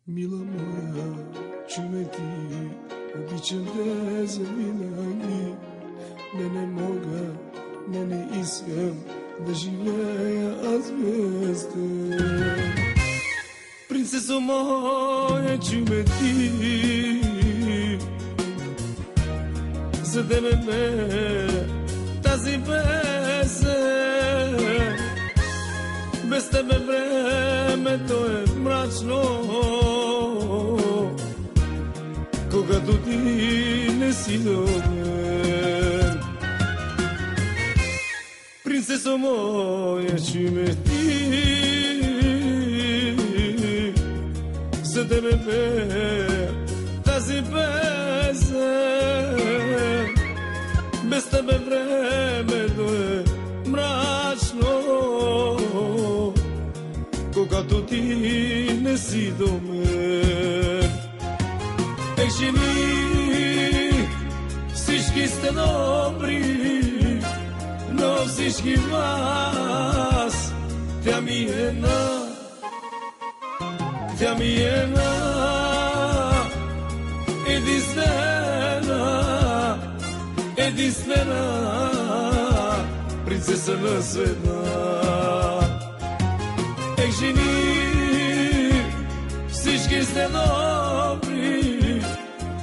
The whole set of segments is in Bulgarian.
Мила моя, чуме ти, обичам те завинаги. Не мога, не искам да живея аз без теб. Принцесо моя, чуме ти, за тебе ме тази песен. Без тебе времето е мрачно, когато ти не си до мен. Принцесо моя, чуй ме ти, за тебе пея тази песен. Без тебе времето е мрачно, когато ти не си до мен. Ех, жени, всички сте добри, но всички вас, тя ми е една, тя ми е една, единствена принцеса на света. Ех, жени, всички сте добри,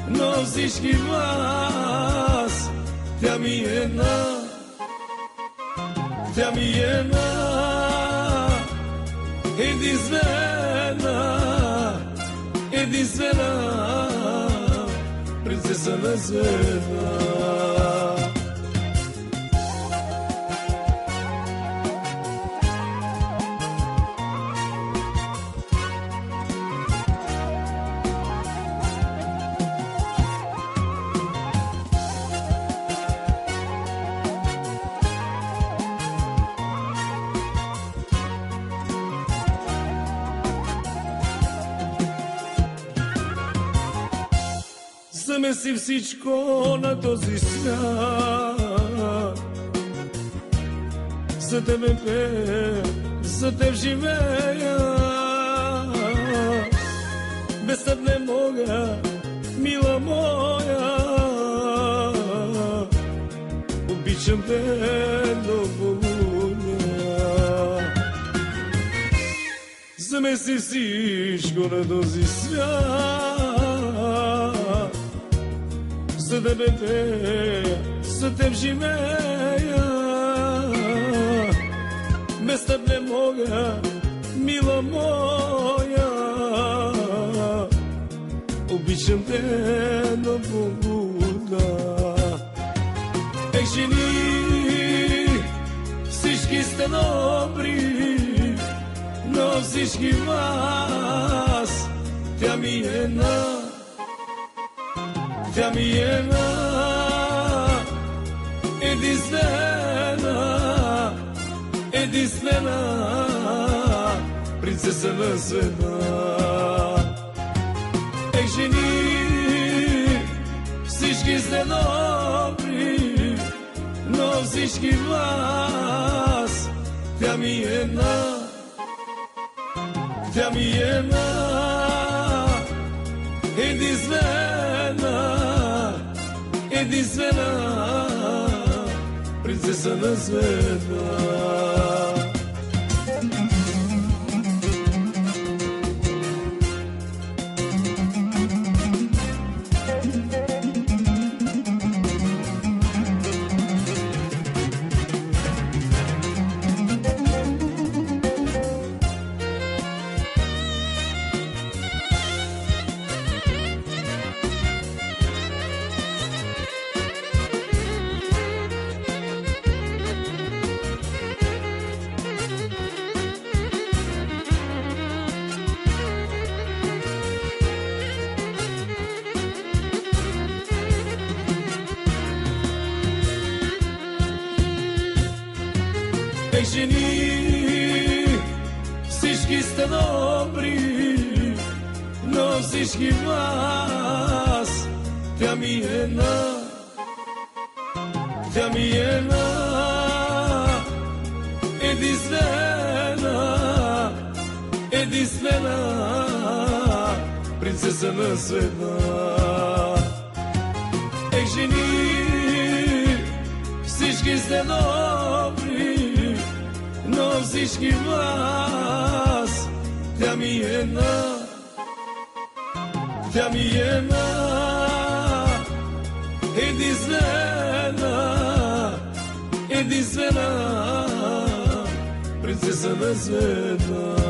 но всички вас, тя ми е една, тя ми е една, единствена принцеса на света. Замеси всичко на този свят, за тебе пея, за теб живея. Без теб не мога, мила моя, обичам те до полудня. Замеси всичко на този свят, за тебе пея, за теб живея. Без теб не мога, мила моя, обичам те на погода. Ех, жени, всички сте добри, но всички вас, тя ми е една, тя ми е една, единствена принцеса на света. Ех, жени, всички сте добри, но всички вас, тя ми е една, тя ми е една, единствена принцеса на света. Ех, жени, всички сте добри, но всички вас, тя ми е една, тя ми е една, единствена принцеса на света. Ех, жени, всички сте добри, но всички вас, тя ми е една, тя ми е една, единствена, единствена принцеса на света.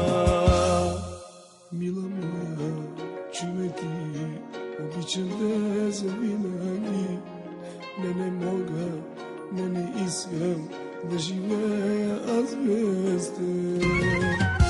Мила моя, чуй ме ти, обичам те завинаги. Не мога, не искам да живея аз без теб.